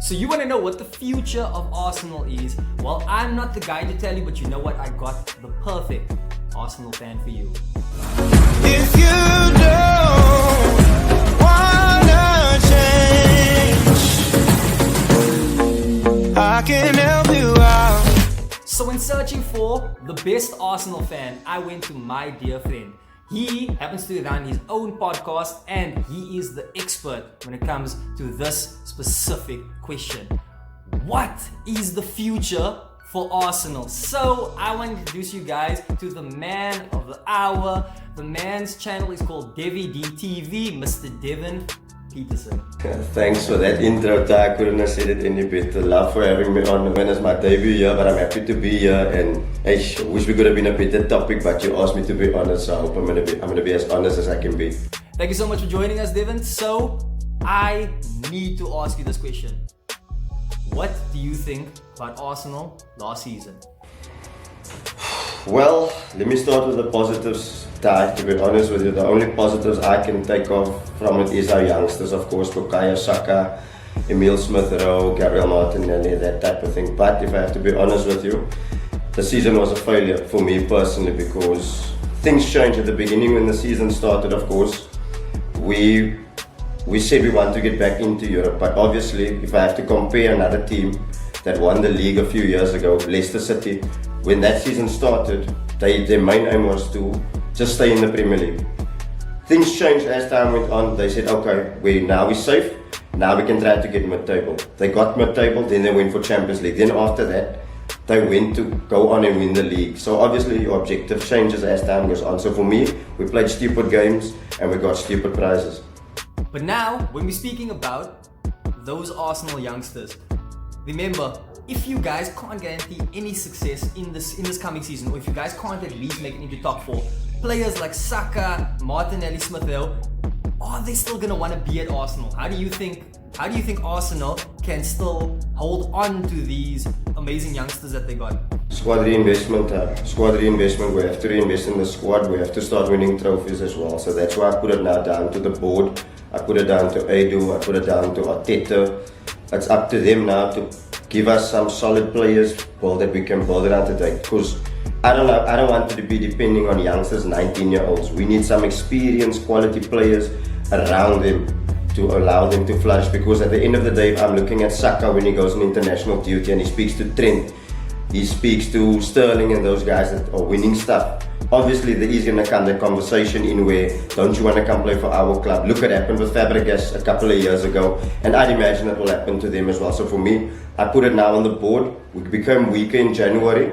So you want to know what the future of Arsenal is? Well, I'm not the guy to tell you, but you know what? I got the perfect Arsenal fan for you. If you don't wanna change, I can help you out. So when searching for the best Arsenal fan, I went to my dear friend. He happens to run his own podcast and he is the expert when it comes to this specific question. What is the future for Arsenal? So I want to introduce you guys to the man of the hour. The man's channel is called Devi DTV, Mr. Devin Peterson. Thanks for that intro, Ty. I couldn't have said it any better. Love for having me on when it's my debut here, but I'm happy to be here. And I wish we could have been a better topic, but you asked me to be honest, so I hope I'm gonna be as honest as I can be. Thank you so much for joining us, Devin. So I need to ask you this question. What do you think about Arsenal last season? Well, let me start with the positives, Ty. To be honest with you, the only positives I can take off from it is our youngsters, of course, Bukayo Saka, Emile Smith-Rowe, Gabriel Martinelli, that type of thing. But if I have to be honest with you, the season was a failure for me personally because things changed at the beginning when the season started. Of course, we said we want to get back into Europe, but obviously, if I have to compare another team that won the league a few years ago, Leicester City, when that season started, their main aim was to just stay in the Premier League. Things changed as time went on. They said, okay, we're safe, now we can try to get mid-table. They got mid-table, then they went for Champions League. Then after that, they went to go on and win the league. So obviously your objective changes as time goes on. So for me, we played stupid games and we got stupid prizes. But now, when we're speaking about those Arsenal youngsters, remember, if you guys can't guarantee any success in this coming season, or if you guys can't at least make it into top 4, players like Saka, Martinelli, Smith-Rowe, are they still gonna want to be at Arsenal? How do you think Arsenal can still hold on to these amazing youngsters that they got? Squad reinvestment. We have to reinvest in the squad. We have to start winning trophies as well. So that's why I put it now down to the board. I put it down to Edu. I put it down to Arteta. It's up to them now to give us some solid players that we can build around today. Because I don't want to be depending on youngsters, 19-year-olds. We need some experienced, quality players around them to allow them to flourish. Because at the end of the day, if I'm looking at Saka when he goes on international duty and he speaks to Trent, he speaks to Sterling and those guys that are winning stuff. Obviously, there is going to come the conversation in where, don't you want to come play for our club? Look what happened with Fabregas a couple of years ago, and I'd imagine it will happen to them as well. So for me, I put it now on the board. We became weaker in January,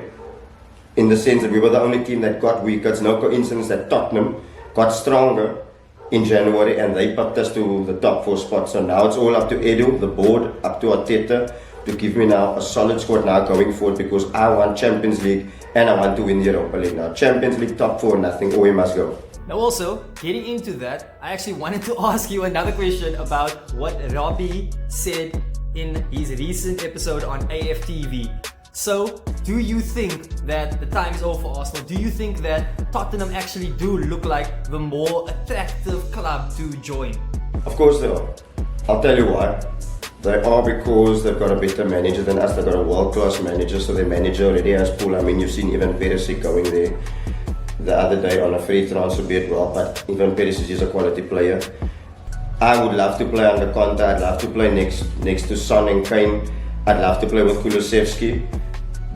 in the sense that we were the only team that got weaker. It's no coincidence that Tottenham got stronger in January and they popped us to the top 4 spots. So now it's all up to Edu, the board, up to Arteta, to give me now a solid squad now going forward, because I want Champions League and I want to win the Europa League now. Champions League top 4, nothing, away must go. Now also, getting into that, I actually wanted to ask you another question about what Robbie said in his recent episode on AFTV. So, do you think that the time is over for Arsenal? Do you think that Tottenham actually do look like the more attractive club to join? Of course they are. I'll tell you why. They are because they've got a better manager than us. They've got a world-class manager, so their manager already has pull. I mean, you've seen Ivan Perisic going there the other day on a free transfer bid. Well, but Ivan Perisic is a quality player. I would love to play under Conte. I'd love to play next to Son and Kane. I'd love to play with Kulusevski.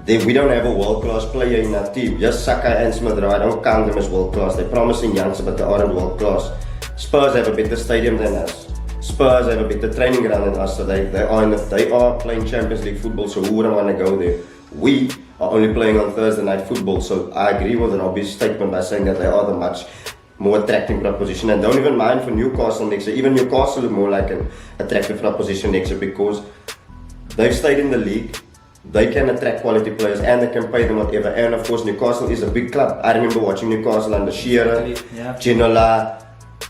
We don't have a world-class player in our team. Just Saka and Smith-Rowe, I don't count them as world-class. They're promising youngsters, but they aren't world-class. Spurs have a better stadium than us. Spurs have a better training ground than us, so they are playing Champions League football, so who wouldn't want to go there? We are only playing on Thursday night football, so I agree with Robbie's statement by saying that they are the much more attractive proposition, and don't even mind for Newcastle next year. Even Newcastle is more like an attractive proposition next year because they've stayed in the league, they can attract quality players and they can pay them whatever. And of course Newcastle is a big club. I remember watching Newcastle under Shearer, Ginola,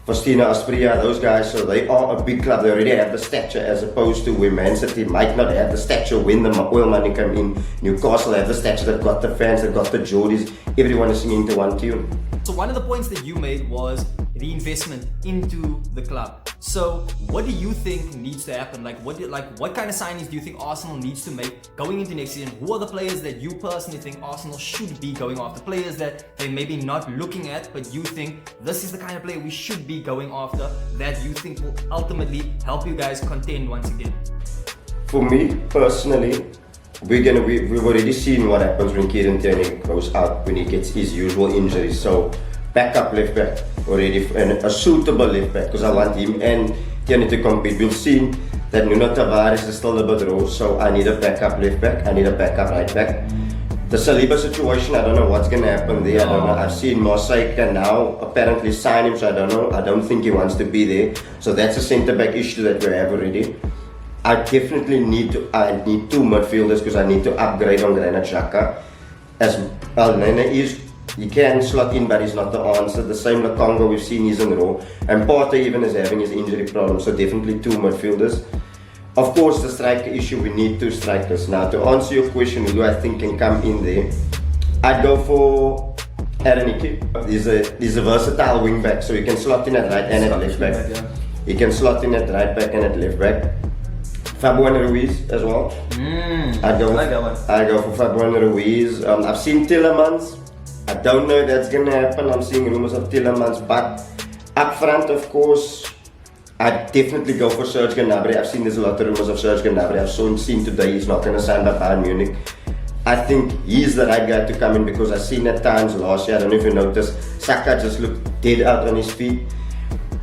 Faustino Asprilla, those guys, so they are a big club. They already have the stature, as opposed to where Man City might not have the stature when the oil money came in. Newcastle have the stature, they've got the fans, they've got the Geordies, everyone is singing to one tune. So one of the points that you made was reinvestment into the club. So what do you think needs to happen? What kind of signings do you think Arsenal needs to make going into next season? Who are the players that you personally think Arsenal should be going after? Players that they maybe not looking at, but you think this is the kind of player we should be going after, that you think will ultimately help you guys contend once again? For me personally, we've already seen what happens when Kieran Tierney goes out, when he gets his usual injuries. So backup left back already, and a suitable left back, because I want him and Tierney to compete. We've seen that Nuno Tavares is still a bit raw, so I need a backup left back, I need a backup right back. The Saliba situation, I don't know what's gonna happen there. I don't know. I've seen Marseille can now apparently sign him, so I don't know. I don't think he wants to be there. So that's a centre back issue that we have already. I definitely need two midfielders, because I need to upgrade on Granit Xhaka. As Elneny is, he can slot in, but he's not the answer. The same Lukonga, we've seen he's in raw. And Partey even is having his injury problem, so definitely two midfielders. Of course, the striker issue, we need two strikers. Now, to answer your question, who I think can come in there, I'd go for Aaron Hickey. He's a versatile wing back, so he can slot in at right and at left back. He can slot in at right back and at left back. Fabian Ruiz as well. I go for Fabian Ruiz. I've seen Tielemans. I don't know if that's gonna happen. I'm seeing rumors of Tielemans, but up front, of course, I'd definitely go for Serge Gnabry. I've seen there's a lot of rumors of Serge Gnabry. I've seen today he's not gonna sign by Bayern Munich. I think he's the right guy to come in, because I've seen at times last year, I don't know if you noticed, Saka just looked dead out on his feet.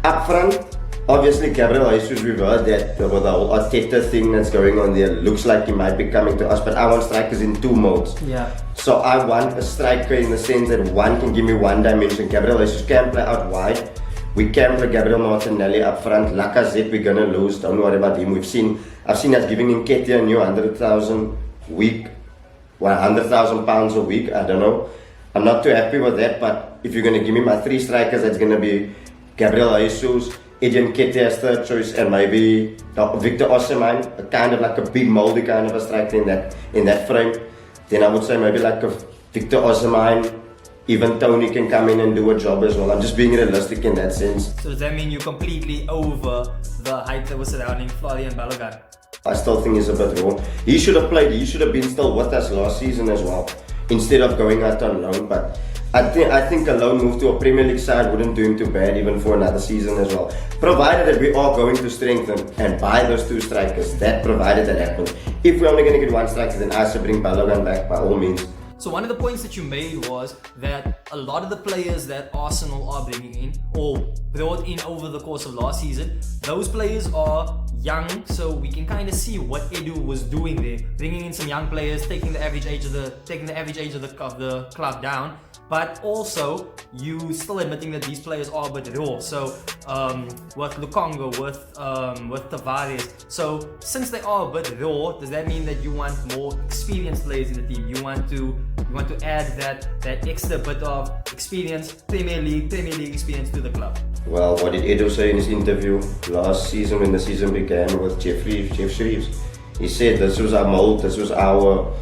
Up front, obviously, Gabriel Jesus, we've heard that with the whole Arteta thing that's going on there, looks like he might be coming to us, but I want strikers in two modes. Yeah. So I want a striker in the sense that one can give me one dimension. Gabriel Jesus can play out wide. We can play Gabriel Martinelli up front. Lacazette, we're gonna lose. Don't worry about him. I've seen us giving Nketiah a new 100,000 week, £100,000 a week. I don't know. I'm not too happy with that. But if you're gonna give me my three strikers, that's gonna be Gabriel Jesus, Eddie Nketiah as third choice, and maybe Victor Osimhen, kind of like a big moldy kind of a striker in that frame. Then I would say maybe like a Victor Osimhen, even Tony can come in and do a job as well. I'm just being realistic in that sense. So does that mean you're completely over the hype that was surrounding Florian Balogun? I still think he's a bit raw. He should have played. He should have been still with us last season as well, instead of going out on loan. But I think a loan move to a Premier League side wouldn't do him too bad, even for another season as well. Provided that we are going to strengthen and buy those two strikers, that provided that happens. If we're only going to get one striker, then I should bring Balogun back by all means. So one of the points that you made was that a lot of the players that Arsenal are bringing in, or brought in over the course of last season, those players are young, so we can kind of see what Edu was doing there, bringing in some young players, taking the average age of the club down. But also, you still admitting that these players are a bit raw. So with Lukonga, with Tavares. So since they are a bit raw, does that mean that you want more experienced players in the team? You want to add that extra bit of experience, Premier League experience to the club? Well, what did Edu say in his interview last season when the season began with Jeff Shreves? He said this was our mold, this was our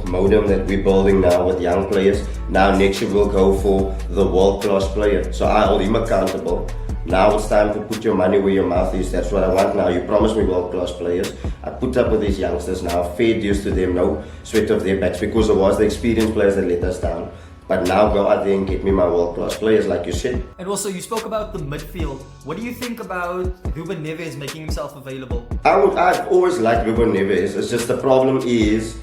modem that we're building now with young players. Now next year we'll go for the world-class player. So I hold him accountable. Now it's time to put your money where your mouth is. That's what I want now. You promised me world-class players. I put up with these youngsters now. Fair dues to them, no sweat of their backs, because it was the experienced players that let us down. But now go out there and get me my world-class players, like you said. And also, you spoke about the midfield. What do you think about Ruben Neves making himself available? I've always liked Ruben Neves. It's just the problem is,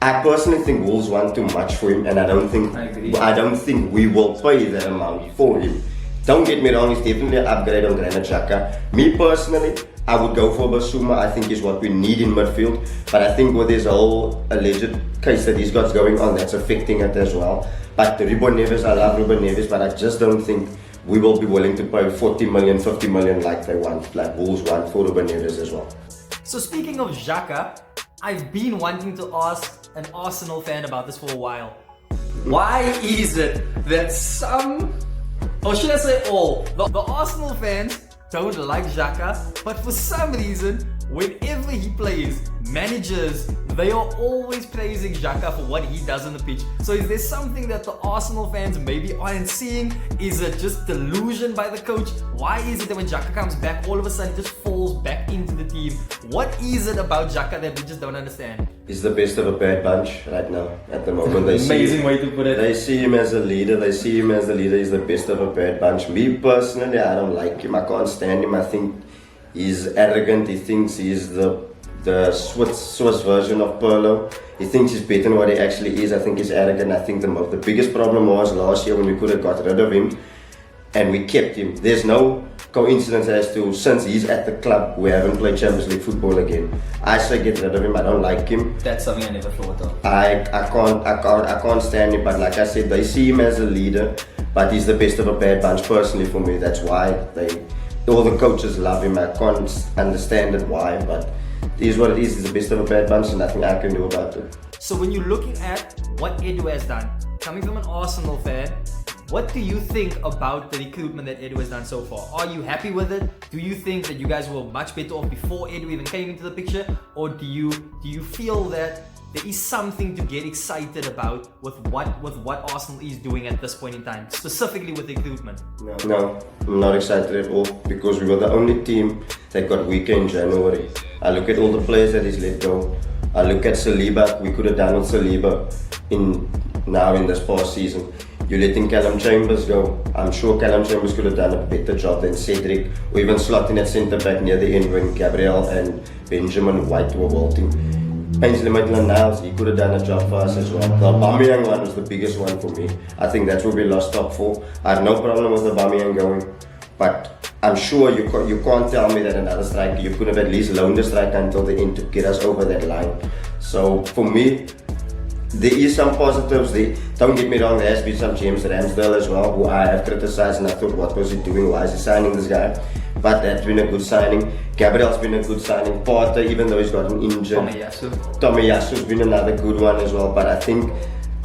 I personally think Wolves want too much for him, and I don't think we will pay that amount for him. Don't get me wrong, he's definitely an upgrade on Granit Xhaka. Me personally, I would go for Basuma. I think is what we need in midfield. But I think with this whole alleged case that he's got going on, that's affecting it as well. But Ruben Neves, I love Ruben Neves, but I just don't think we will be willing to pay 40 million, 50 million like they want, like Wolves want for Ruben Neves as well. So speaking of Xhaka, I've been wanting to ask an Arsenal fan about this for a while. Why is it that some, or should I say all, the Arsenal fans don't like Xhaka, but for some reason, whenever he plays, managers, they are always praising Xhaka for what he does on the pitch. So is there something that the Arsenal fans maybe aren't seeing? Is it just delusion by the coach? Why is it that when Xhaka comes back, all of a sudden he just falls back into the team? What is it about Xhaka that we just don't understand? He's the best of a bad bunch right now, at the moment. Amazing way to put it. They see him as a leader. He's the best of a bad bunch. Me personally, I don't like him. I can't stand him. I think he's arrogant. He thinks he's the Swiss version of Pirlo. He thinks he's better than what he actually is. I think he's arrogant. I think the biggest problem was last year when we could have got rid of him and we kept him. There's no coincidence as to since he's at the club we haven't played Champions League football again. I say get rid of him. I don't like him. That's something I never thought of. I can't stand him. But like I said, they see him as a leader, but he's the best of a bad bunch. Personally, for me, that's why all the coaches love him. I can't understand it why, but it is what it is. He's the best of a bad bunch, and nothing I can do about it. So when you're looking at what Edu has done, coming from an Arsenal fan, what do you think about the recruitment that Edu has done so far? Are you happy with it? Do you think that you guys were much better off before Edu even came into the picture? Or do you feel that there is something to get excited about with what Arsenal is doing at this point in time, specifically with recruitment? No, I'm not excited at all, because we were the only team that got weaker in January. I look at all the players that he's let go. I look at Saliba. We could have done with Saliba in this past season. You're letting Callum Chambers go. I'm sure Callum Chambers could have done a better job than Cedric, or even slotting at centre back near the end when Gabriel and Benjamin White were vaulting. Ainsley Maitland-Niles, he could have done a job for us as well. The Aubameyang one was the biggest one for me. I think that's where we lost top 4. I have no problem with Aubameyang going, but I'm sure you can't tell me that another striker, you could have at least loaned a striker until the end to get us over that line. So for me, there is some positives there. Don't get me wrong, there has been some James Ramsdale as well, who I have criticised, and I thought, what was he doing? Why is he signing this guy? But that's been a good signing. Gabriel's been a good signing. Porter, even though he's got an injury. Tomiyasu's been another good one as well. But I think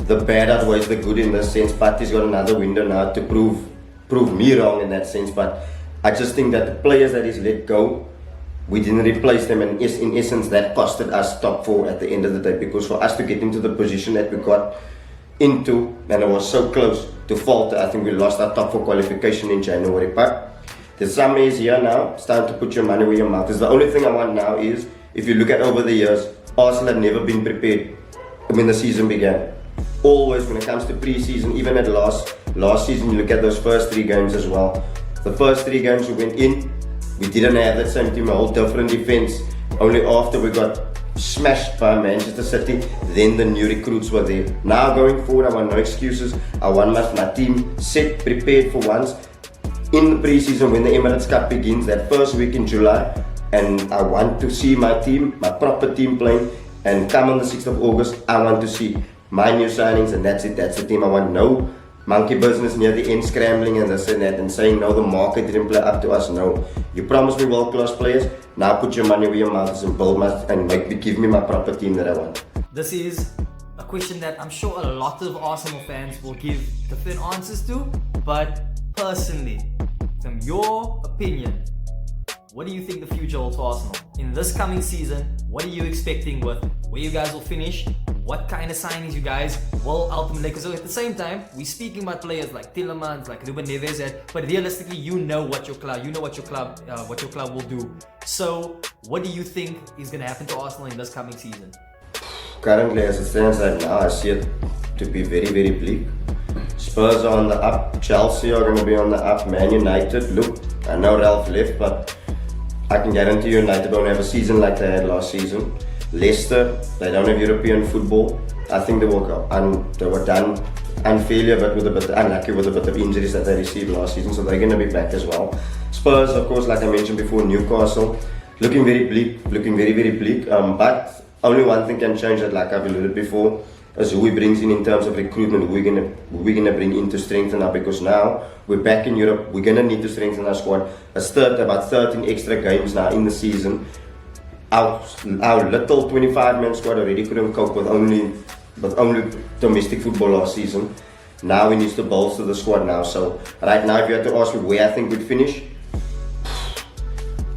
the bad outweighs the good in this sense. Partey's got another window now to prove me wrong in that sense. But I just think that the players that he's let go, we didn't replace them, and in essence that costed us top 4 at the end of the day, because for us to get into the position that we got into, and it was so close to falter, I think we lost our top 4 qualification in January. But the summer is here now. It's time to put your money where your mouth is. The only thing I want now is, if you look at over the years, Arsenal have never been prepared when the season began. Always when it comes to pre-season, even at last season, you look at those first 3 games as well. The first 3 games we went in, we didn't have that same team, a whole different defense. Only after we got smashed by Manchester City, then the new recruits were there. Now going forward, I want no excuses. I want my team set, prepared for once. In the pre-season, when the Emirates Cup begins, that first week in July, and I want to see my team, my proper team playing, and come on the 6th of August, I want to see my new signings, and that's it, that's the team. I want no monkey business near the end, scrambling and this and that, and saying no, the market didn't play up to us. No, you promised me world-class players, now put your money where your mouth is and build give me my proper team that I want. This is a question that I'm sure a lot of Arsenal fans will give different answers to, but personally, from your opinion, what do you think the future holds for Arsenal? In this coming season, what are you expecting with where you guys will finish? What kind of signings you guys will ultimately, because at the same time, we're speaking about players like Tielemans, like Ruben Neves, but realistically, you know what your club will do. So, what do you think is going to happen to Arsenal in this coming season? Currently, as it stands right now, I see it to be very, very bleak. Spurs are on the up, Chelsea are going to be on the up, Man United, look, I know Ralph left, but I can guarantee you United don't have a season like they had last season. Leicester, they don't have European football. I think they were done unfairly, but unlucky with a bit of injuries that they received last season, so they're going to be back as well. Spurs, of course, like I mentioned before, Newcastle, looking very bleak, looking very, very bleak, but only one thing can change that, like I've alluded before, is who he brings in terms of recruitment, who we're gonna bring in to strengthen up, because now we're back in Europe, we're gonna need to strengthen our squad. About 13 extra games now in the season. Our little 25-man squad already couldn't cope with only domestic football last season. Now we need to bolster the squad now. So right now, if you had to ask me where I think we'd finish,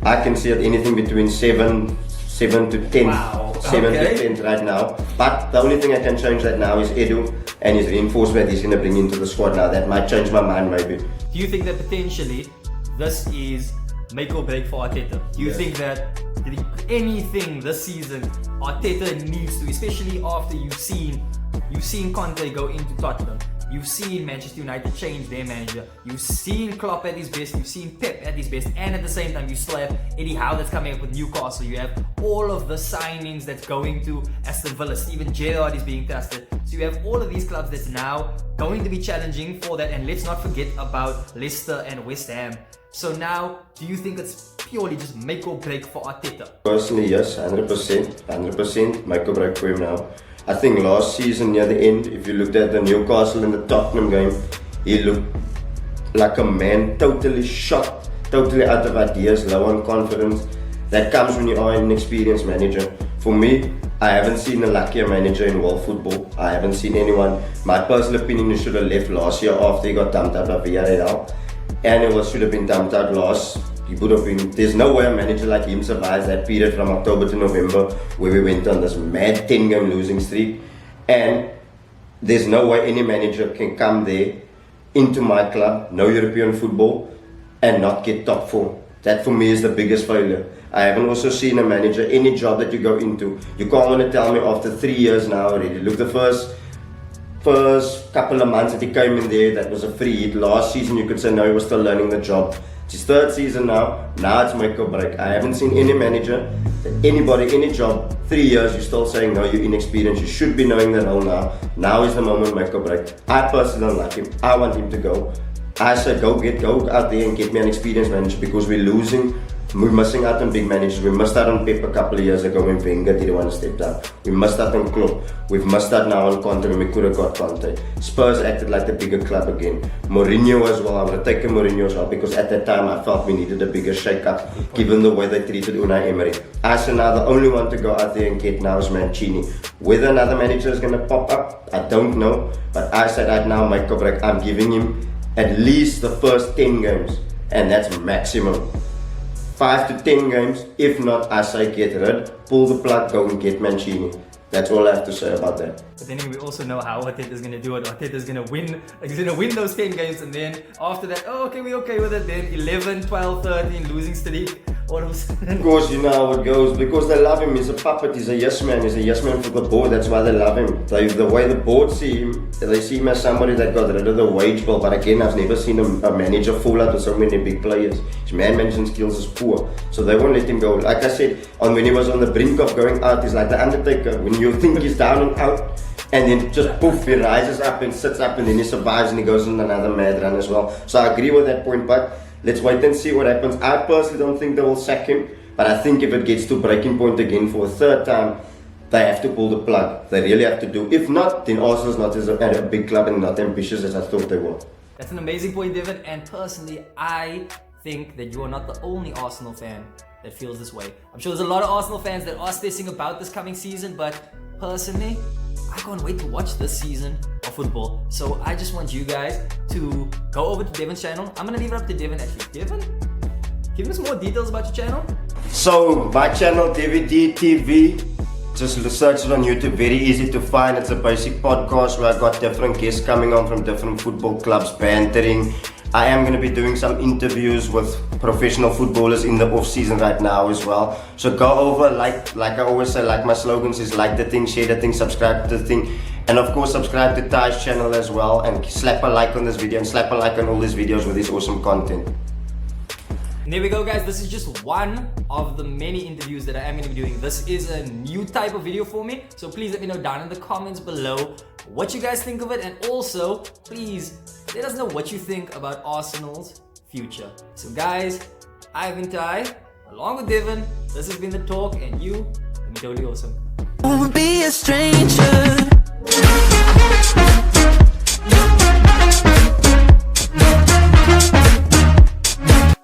I can see it anything between 7 7 to 10. Wow, 7 okay. to 10 right now. But the only thing I can change right now is Edu and his reinforcement he's going to bring into the squad now. That might change my mind maybe. Do you think that potentially this is make or break for Arteta? Do you think that anything this season Arteta needs to, especially after you've seen Conte go into Tottenham, you've seen Manchester United change their manager, you've seen Klopp at his best, you've seen Pep at his best, and at the same time you still have Eddie Howe that's coming up with Newcastle, you have all of the signings that's going to Aston Villa, Steven Gerrard is being tested, so you have all of these clubs that's now going to be challenging for that, and let's not forget about Leicester and West Ham. So now, do you think it's purely just make or break for Arteta? Personally, yes, 100% make or break for him now. I think last season near the end, if you looked at the Newcastle and the Tottenham game, he looked like a man totally shocked, totally out of ideas, low on confidence. That comes when you are an experienced manager. For me, I haven't seen a luckier manager in world football. I haven't seen anyone. My personal opinion, he should have left last year after he got dumped out by Villarreal. And it should have been dumped out last. He would have been. There's no way a manager like him survives that period from October to November where we went on this mad 10-game losing streak. And there's no way any manager can come there into my club, no European football, and not get top 4. That for me is the biggest failure. I haven't also seen a manager, any job that you go into, you can't want to tell me after 3 years now already. Look, the first couple of months that he came in there, that was a free hit. Last season you could say no, he was still learning the job. It's his third season now it's make or break. I haven't seen any manager, anybody, any job, 3 years, you're still saying no, you're inexperienced, you should be knowing the role now. Now is the moment, make or break. I personally don't like him, I want him to go. I said go out there and get me an experienced manager because we're losing. We're missing out on big managers. We missed out on Pep a couple of years ago when Wenger didn't want to step down. We missed out on Klopp. We've missed out now on Conte when we could have got Conte. Spurs acted like the bigger club again. Mourinho as well. I would have taken Mourinho as well because at that time I felt we needed a bigger shake-up given the way they treated Unai Emery. I said now the only one to go out there and get now is Mancini. Whether another manager is going to pop up, I don't know. But I said right now, make or break, I'm giving him at least the first 10 games. And that's maximum. 5 to 10 games, if not, I say get rid, pull the plug, go and get Mancini. That's all I have to say about that. But then we also know how Arteta is going to do it. Arteta is going to win. He's going to win those 10 games, and then after that, we're okay with it. Then 11, 12, 13 losing streak. All of a sudden. Of course, you know how it goes because they love him. He's a puppet. He's a yes man. He's a yes man for the board. That's why they love him. The way the board see him, they see him as somebody that got rid of the wage bill. But again, I've never seen a manager fall out with so many big players. His man management skills is poor, so they won't let him go. Like I said, when he was on the brink of going out, he's like the Undertaker. When you think he's down and out, and then just poof, he rises up and sits up, and then he survives and he goes on another mad run as well. So I agree with that point, but let's wait and see what happens. I personally don't think they will sack him, but I think if it gets to breaking point again for a third time, they have to pull the plug. They really have to do. If not, then Arsenal's not as a big club and not ambitious as I thought they were. That's an amazing point, Devin. And personally, I think that you are not the only Arsenal fan that feels this way. I'm sure there's a lot of Arsenal fans that are stressing about this coming season, but personally, I can't wait to watch this season of football. So I just want you guys to go over to Devin's channel. I'm gonna leave it up to Devin actually. Devin, give us more details about your channel. So my channel, DVD TV, just search it on YouTube, very easy to find. It's a basic podcast where I got different guests coming on from different football clubs, bantering. I am going to be doing some interviews with professional footballers in the off season right now as well. So go over, like I always say, like my slogans is like the thing, share the thing, subscribe to the thing, and of course subscribe to Ty's channel as well, and slap a like on this video and slap a like on all these videos with this awesome content. And there we go, guys. This is just one of the many interviews that I am going to be doing. This is a new type of video for me, so please let me know down in the comments below what you guys think of it, and also please let us know what you think about Arsenal's future. So guys, I've been Ty, along with Devin. This has been The Talk, and you have been totally awesome. Won't be a stranger.